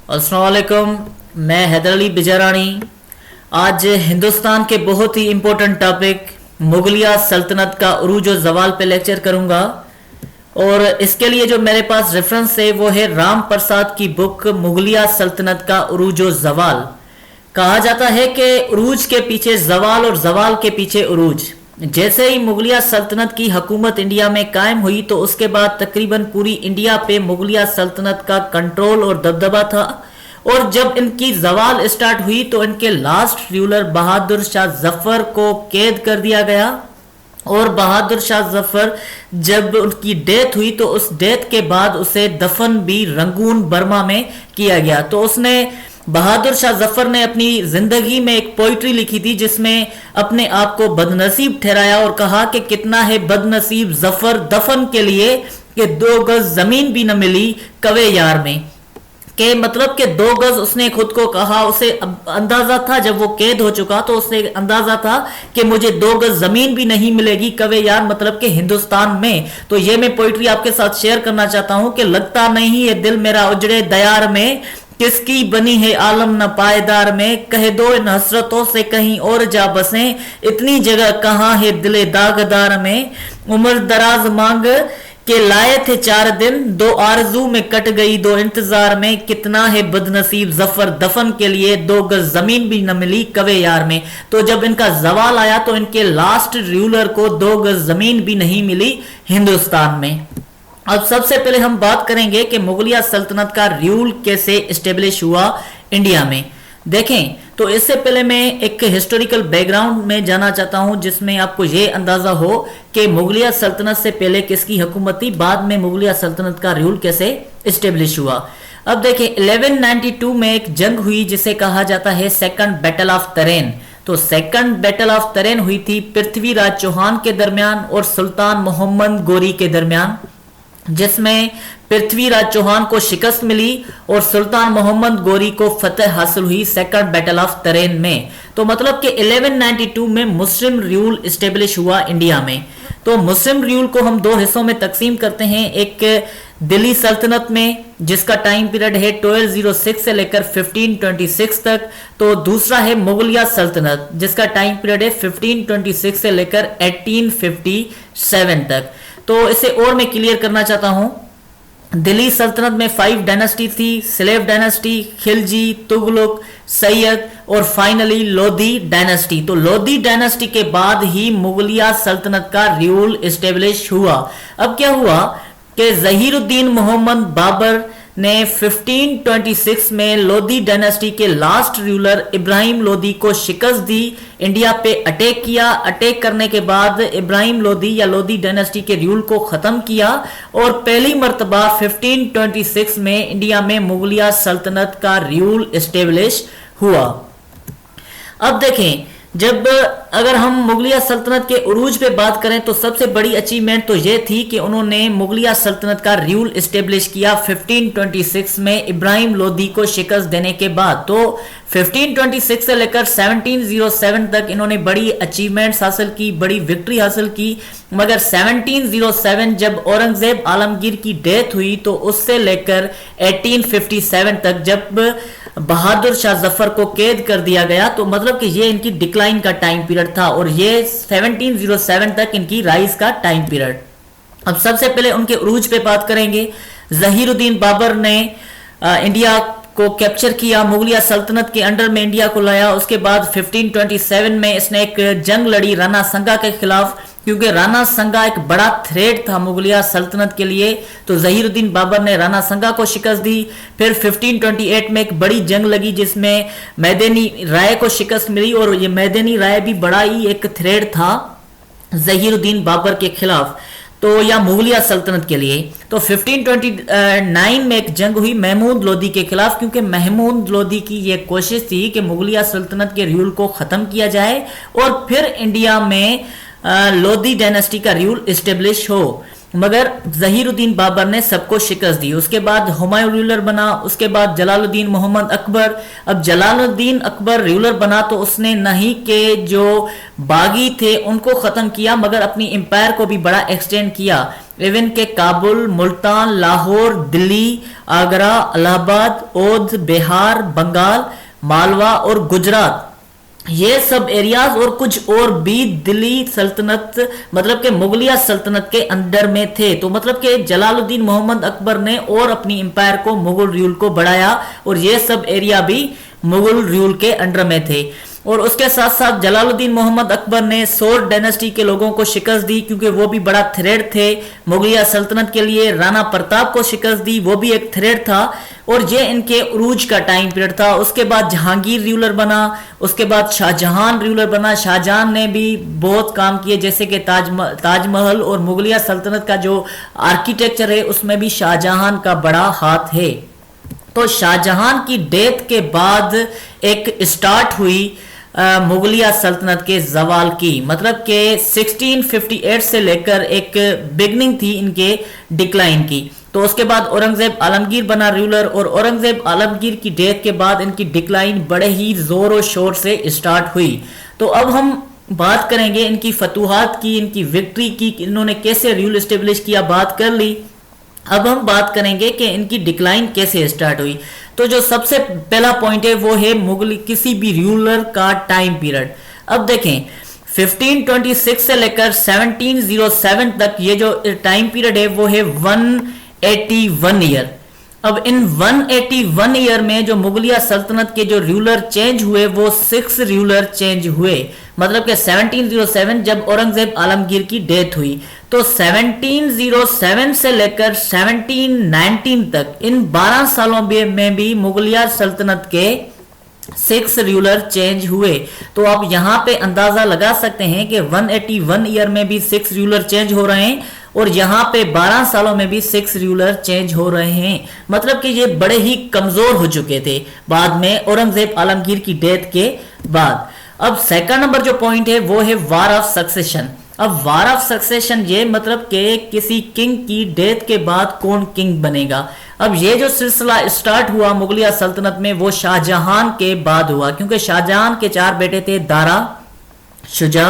अस्सलाम वालेकुम। मैं हैदर अली बिजारानी आज हिंदुस्तान के बहुत ही इम्पोर्टेंट टॉपिक मुगलिया सल्तनत का उरूज और जवाल पे लेक्चर करूंगा। और इसके लिए जो मेरे पास रेफरेंस है वो है राम प्रसाद की बुक मुगलिया सल्तनत का उरूज और जवाल। कहा जाता है कि उरूज के पीछे जवाल और जवाल के पीछे उरूज। जैसे ही मुगलिया सल्तनत की हुकूमत इंडिया में कायम हुई तो उसके बाद तकरीबन पूरी इंडिया पे मुगलिया सल्तनत का कंट्रोल और दबदबा था। और जब इनकी जवाल स्टार्ट हुई तो इनके लास्ट रूलर बहादुर शाह जफर को कैद कर दिया गया। और बहादुर शाह जफर जब उनकी डेथ हुई तो उस डेथ के बाद उसे दफन भी रंगून बर्मा में किया गया। तो उसने बहादुर शाह जफर ने अपनी जिंदगी में एक पोइट्री लिखी थी जिसमें अपने आप को बदनसीब ठहराया और कहा कि कितना है बदनसीब जफर दफन के लिए कि 2 गज जमीन भी न मिली कवे यार में। के मतलब कि 2 गज उसने खुद को कहा। उसे अंदाजा था जब वो कैद हो चुका तो उसे अंदाजा था कि मुझे 2 गज जमीन भी नहीं मिलेगी कवे यार, मतलब कि हिंदुस्तान में। तो ये मैं पोइट्री आपके साथ शेयर करना चाहता हूं कि लगता नहीं है दिल मेरा उजड़े दयार में, किसकी बनी है आलम न पायदार में, कह दो इन हसरतों से कहीं और जा बसे, इतनी जगह कहाँ है दिले दागदार में। उम्र दराज मांग के लाए थे 4 दिन, 2 आरजू में कट गई 2 इंतजार में, कितना है बदनसीब जफर दफन के लिए 2 गज जमीन भी न मिली कवे यार में। तो जब इनका जवाल आया तो इनके लास्ट रूलर को 2 गज जमीन भी नहीं मिली हिंदुस्तान में। अब सबसे पहले हम बात करेंगे कि मुगलिया सल्तनत का रूल कैसे एस्टेब्लिश हुआ इंडिया में। देखें तो इससे पहले मैं एक हिस्टोरिकल बैकग्राउंड में जाना चाहता हूं जिसमें आपको यह अंदाजा हो कि मुगलिया सल्तनत से पहले किसकी हुकूमत थी, बाद में मुगलिया सल्तनत का रूल कैसे एस्टेब्लिश हुआ। अब देखें 1192 में एक जंग हुई जिसे कहा जाता है सेकंड बैटल ऑफ तरेन। तो सेकंड बैटल ऑफ तरेन हुई थी पृथ्वीराज चौहान के दरमियान और सुल्तान मोहम्मद गोरी के दरमियान, जिसमें पृथ्वीराज चौहान को शिकस्त मिली और सुल्तान मोहम्मद गोरी को फतह हासिल हुई सेकंड बैटल ऑफ तरेन में। तो मतलब कि 1192 में मुस्लिम रूल एस्टेब्लिश हुआ इंडिया में। तो मुस्लिम रूल को हम 2 हिस्सों में तकसीम करते हैं, एक दिल्ली सल्तनत में जिसका टाइम पीरियड है 1206 से लेकर 1526 तक, तो दूसरा है मुगलिया सल्तनत जिसका टाइम पीरियड है 1526 से लेकर 1857 तक। तो इसे और मैं क्लियर करना चाहता हूं। दिल्ली सल्तनत में 5 डायनेस्टी थी, स्लेव डायनेस्टी, खिलजी, तुगलक, सैयद और फाइनली लोधी डायनेस्टी। तो लोधी डायनेस्टी के बाद ही मुगलिया सल्तनत का रूल एस्टेब्लिश हुआ। अब क्या हुआ कि जहीरुद्दीन मोहम्मद बाबर ने 1526 में लोधी डायनेस्टी के लास्ट रूलर इब्राहिम लोधी को शिकस्त दी, इंडिया पे अटैक किया। अटैक करने के बाद इब्राहिम लोधी या लोधी डायनेस्टी के रूल को खत्म किया और पहली मर्तबा 1526 में इंडिया में मुगलिया सल्तनत का रूल एस्टेब्लिश हुआ। अब देखें जब अगर हम मुगलिया सल्तनत के उरूज पे बात करें तो सबसे बड़ी अचीवमेंट तो यह थी कि उन्होंने मुगलिया सल्तनत का रूल एस्टेब्लिश किया 1526 में इब्राहिम लोधी को शिकस्त देने के बाद। तो 1526 से लेकर 1707 तक इन्होंने बड़ी अचीवमेंट्स हासिल की, बड़ी विक्ट्री हासिल की। मगर 1707 जब औरंगजेब आलमगीर की डेथ हुई तो उससे लेकर 1857 तक जब बहादुर शाह जफर को कैद कर दिया गया, तो मतलब कि ये इनकी डिक्लाइन का टाइम पीरियड था और ये 1707 तक इनकी राइज का टाइम पीरियड। अब सबसे पहले उनके उरूज पे बात करेंगे। जहीरुद्दीन बाबर ने इंडिया को कैप्चर किया, मुगलिया सल्तनत के अंडर में इंडिया को लाया। उसके बाद 1527 में इसने एक जंग लड़ी राणा संगा के खिलाफ, क्योंकि राणा संगा एक बड़ा थ्रेट था मुगलिया सल्तनत के लिए। तो जहीरुद्दीन बाबर ने राणा संगा को शिकस्त दी। फिर 1528 में एक बड़ी जंग लगी जिसमें मैदानी राय को शिकस्त मिली और ये मैदानी राय भी बड़ा ही एक थ्रेट था जहीरुद्दीन बाबर के खिलाफ, तो या मुगलिया सल्तनत के लिए। तो 1529 में एक जंग हुई महमूद लोधी के खिलाफ, क्योंकि महमूद लोधी की यह कोशिश थी कि मुगलिया सल्तनत के रूल को खत्म किया जाए और फिर इंडिया में लोधी डायनेस्टी का रूल एस्टेब्लिश हो। मगर जहीरुद्दीन बाबर ने सबको शिकस्त दी। उसके बाद हुमायूं रूलर बना, उसके बाद जलालुद्दीन मोहम्मद अकबर। अब जलालुद्दीन अकबर रूलर बना तो उसने नहीं के जो बागी थे उनको खत्म किया मगर अपनी एम्पायर को भी बड़ा एक्सटेंड किया। इवन के काबुल, मुल्तान, लाहौर, दिल्ली, आगरा, इलाहाबाद, ओध, बिहार, बंगाल, मालवा और गुजरात, ये सब एरियाज और कुछ और भी दिल्ली सल्तनत मतलब के मुगलिया सल्तनत के अंडर में थे। तो मतलब के जलालुद्दीन मोहम्मद अकबर ने और अपनी एम्पायर को, मुगल रूल को बढ़ाया और ये सब एरिया भी मुगल रूल के अंडर में थे। और उसके साथ साथ जलालुद्दीन मोहम्मद अकबर ने सोर डायनेस्टी के लोगों को शिकस्त दी, क्योंकि वो भी बड़ा थ्रेड थे मुगलिया सल्तनत के लिए। राणा प्रताप को शिकस्त दी, वो भी एक थ्रेड था और ये इनके उरूज का टाइम पीरियड था। उसके बाद जहांगीर रूलर बना, उसके बाद शाहजहां रूलर बना। शाहजहां ने भी बहुत काम किए, जैसे कि ताजमहल और मुगलिया सल्तनत का जो आर्किटेक्चर है उसमें भी शाहजहां का बड़ा हाथ है। तो शाहजहां की डेथ के बाद एक स्टार्ट हुई मुगलिया सल्तनत के जवाल की, मतलब के 1658 से लेकर एक बिगनिंग थी इनके डिक्लाइन की। तो उसके बाद औरंगजेब आलमगीर बना रूलर और औरंगजेब आलमगीर की डेथ के बाद इनकी डिक्लाइन बड़े ही जोर और शोर से स्टार्ट हुई। तो अब हम बात करेंगे इनकी फतूहात की, इनकी विक्ट्री की, इन्होंने कैसे रूल एस्टेब्लिश किया, बात कर ली। अब हम बात करेंगे कि इनकी डिक्लाइन कैसे स्टार्ट हुई। तो जो सबसे पहला पॉइंट है वो है मुगल किसी भी रूलर का टाइम पीरियड। अब देखें 1526 से लेकर 1707 तक ये जो टाइम पीरियड है वो है 181 ईयर। अब इन 181 ईयर में जो मुगलिया सल्तनत के जो रूलर चेंज हुए वो 6 रूलर चेंज हुए, मतलब कि 1707 जब औरंगजेब आलमगीर की डेथ हुई तो 1707 से लेकर 1719 तक इन 12 सालों में भी मुगलिया सल्तनत के 6 रूलर चेंज हुए। तो आप यहां पे अंदाजा लगा सकते हैं कि 181 ईयर में भी 6 रूलर चेंज हो रहे हैं और यहां पे 12 सालों में भी 6 रूलर चेंज हो रहे हैं, मतलब कि ये बड़े ही कमजोर हो चुके थे बाद में औरंगजेब आलमगीर की डेथ के बाद। अब सेकंड नंबर जो पॉइंट है वो है वार ऑफ सक्सेशन। अब वार ऑफ सक्सेशन ये मतलब कि किसी किंग की डेथ के बाद कौन किंग बनेगा। अब ये जो सिलसिला स्टार्ट हुआ मुगलिया सल्तनत में वो शाहजहां के बाद हुआ, क्योंकि शाहजहां के 4 बेटे थे, दारा, शुजा,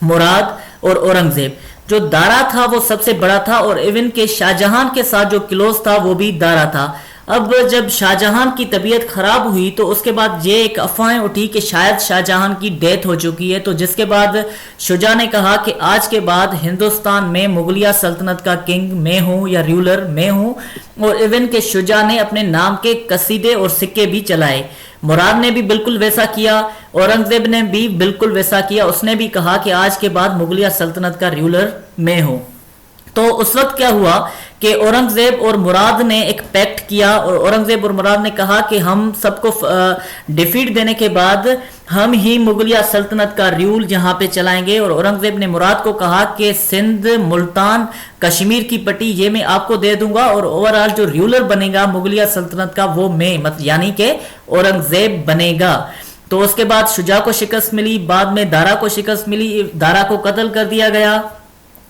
मुराद और औरंगजेब। जो दारा था वो सबसे बड़ा था और इवन के शाहजहां के साथ जो क्लोज था वो भी दारा था। अब जब शाहजहां की तबीयत खराब हुई तो उसके बाद ये एक अफवाह उठी कि शायद शाहजहां की डेथ हो चुकी है। तो जिसके बाद शुजा ने कहा कि आज के बाद हिंदुस्तान में मुगलिया सल्तनत का किंग मैं हूं या रूलर मैं हूं। और इवन के शुजा ने अपने नाम के कसीदे और सिक्के भी चलाए। मुराद ने भी बिल्कुल वैसा किया, औरंगजेब ने भी बिल्कुल वैसा किया। उसने भी कहा कि आज के बाद मुगलिया सल्तनत का रूलर मैं हूं। तो उस वक्त क्या हुआ कि औरंगजेब और मुराद ने एक पैक्ट किया और औरंगजेब और मुराद ने कहा कि हम सबको डिफीट देने के बाद हम ही मुगलिया सल्तनत का रूल यहाँ पे चलाएंगे। और औरंगजेब ने मुराद को कहा कि सिंध, मुल्तान, कश्मीर की पट्टी ये मैं आपको दे दूंगा और ओवरऑल जो रूलर बनेगा मुगलिया सल्तनत का वो मैं मतलब यानी कि औरंगजेब बनेगा। तो उसके बाद शुजा को शिकस्त मिली, बाद में दारा को शिकस्त मिली, दारा को कत्ल कर दिया गया,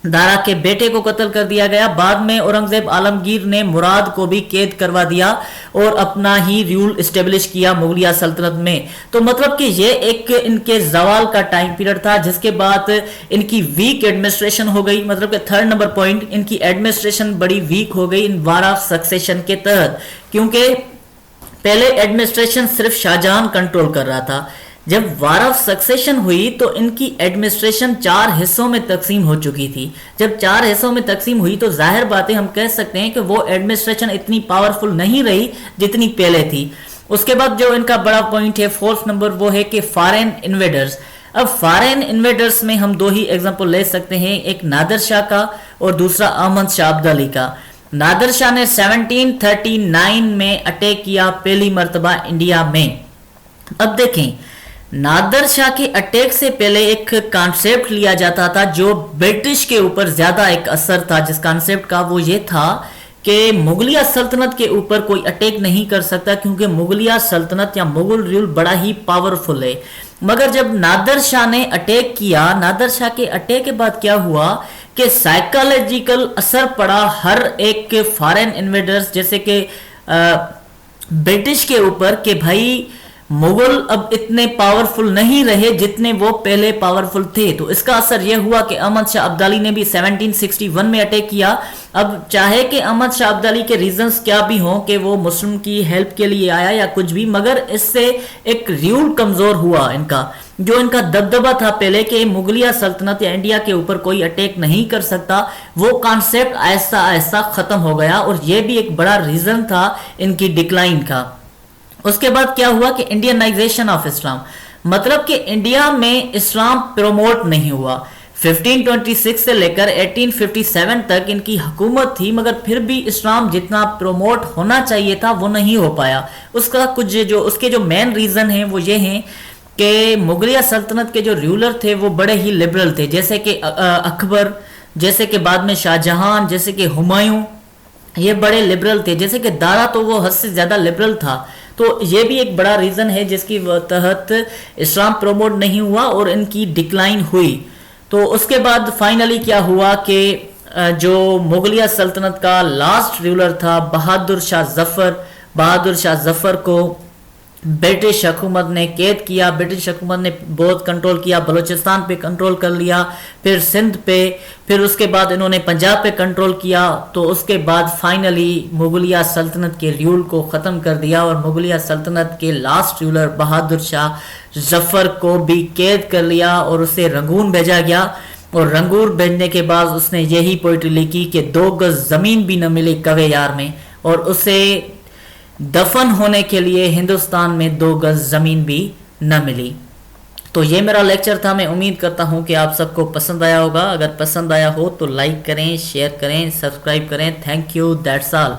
दारा के बेटे को कत्ल कर दिया गया। बाद में औरंगजेब आलमगीर ने मुराद को भी कैद करवा दिया और अपना ही रूल एस्टेब्लिश किया मुगलिया सल्तनत में। तो मतलब कि ये एक इनके जवाल का टाइम पीरियड था, जिसके बाद इनकी वीक एडमिनिस्ट्रेशन हो गई। मतलब कि थर्ड नंबर पॉइंट, इनकी एडमिनिस्ट्रेशन बड़ी वीक हो गई इन वार ऑफ सक्सेशन के तहत, क्योंकि पहले एडमिनिस्ट्रेशन सिर्फ शाहजहां कंट्रोल कर रहा था। जब वार ऑफ सक्सेशन हुई तो इनकी एडमिनिस्ट्रेशन 4 हिस्सों में तकसीम हो चुकी थी। जब 4 हिस्सों में तकसीम हुई तो जाहिर बात है हम कह सकते हैं कि वो एडमिनिस्ट्रेशन इतनी पावरफुल नहीं रही जितनी पहले थी। उसके बाद जो इनका बड़ा पॉइंट है फोर्थ नंबर वो है कि फॉरेन इन्वेडर्स। अब फॉरेन इन्वेडर्स में हम 2 ही एग्जांपल ले सकते हैं, एक नादर शाह का और दूसरा अहमद शाह अब्दाली का। नादर शाह ने 1739 में अटैक किया पहली मर्तबा इंडिया में। अब देखें नादर शाह के अटैक से पहले एक कॉन्सेप्ट लिया जाता था जो ब्रिटिश के ऊपर ज्यादा एक असर था। जिस कॉन्सेप्ट का वो ये था कि मुगलिया सल्तनत के ऊपर कोई अटैक नहीं कर सकता, क्योंकि मुगलिया सल्तनत या मुगल रूल बड़ा ही पावरफुल है। मगर जब नादर शाह ने अटैक किया, नादर शाह के अटैक के बाद क्या हुआ कि साइकोलॉजिकल असर पड़ा हर एक फॉरेन इन्वेडर्स जैसे कि ब्रिटिश के ऊपर कि भाई मुगल अब इतने पावरफुल नहीं रहे जितने वो पहले पावरफुल थे। तो इसका असर यह हुआ कि अहमद शाह अब्दाली ने भी 1761 में अटैक किया। अब चाहे कि अहमद शाह अब्दाली के रीजंस क्या भी हों कि वो मुस्लिम की हेल्प के लिए आया या कुछ भी, मगर इससे एक रूल कमजोर हुआ इनका। जो इनका दबदबा था पहले कि मुगलिया सल्तनत या इंडिया के ऊपर कोई अटैक नहीं कर सकता, वो कॉन्सेप्ट आहिस्ता आहिस्ता खत्म हो गया और ये भी एक बड़ा रीजन था इनकी डिक्लाइन का। उसके बाद क्या हुआ कि इंडियनाइजेशन ऑफ इस्लाम, मतलब कि इंडिया में इस्लाम प्रमोट नहीं हुआ। 1526 से लेकर 1857 तक इनकी हुकूमत थी, मगर फिर भी इस्लाम जितना प्रमोट होना चाहिए था वो नहीं हो पाया। उसका कुछ जो उसके जो मेन रीजन हैं वो ये हैं कि मुगलिया सल्तनत के जो रूलर थे वो बड़े ही लिबरल थे, जैसे कि अकबर, जैसे कि बाद में शाहजहां, जैसे कि हुमायूं, ये बड़े लिबरल थे। जैसे कि दारा तो वो हद से ज्यादा लिबरल था। तो ये भी एक बड़ा रीजन है जिसकी तहत इस्लाम प्रमोट नहीं हुआ और इनकी डिक्लाइन हुई। तो उसके बाद फाइनली क्या हुआ कि जो मुगलिया सल्तनत का लास्ट रूलर था बहादुर शाह जफर को ब्रिटिश हुकूमत ने कैद किया। ब्रिटिश हुकूमत ने बहुत कंट्रोल किया, बलूचिस्तान पे कंट्रोल कर लिया, फिर सिंध पे, फिर उसके बाद इन्होंने पंजाब पे कंट्रोल किया। तो उसके बाद फाइनली मुगलिया सल्तनत के रूल को ख़त्म कर दिया और मुगलिया सल्तनत के लास्ट रूलर बहादुर शाह जफर को भी कैद कर लिया और उसे रंगून भेजा गया। और रंगून भेजने के बाद उसने यही पोइट्री लिखी कि 2 गज ज़मीन भी न मिली कवे यार में, और उसे दफन होने के लिए हिंदुस्तान में 2 गज जमीन भी न मिली। तो ये मेरा लेक्चर था। मैं उम्मीद करता हूँ कि आप सबको पसंद आया होगा। अगर पसंद आया हो तो लाइक करें, शेयर करें, सब्सक्राइब करें। Thank you, that's all.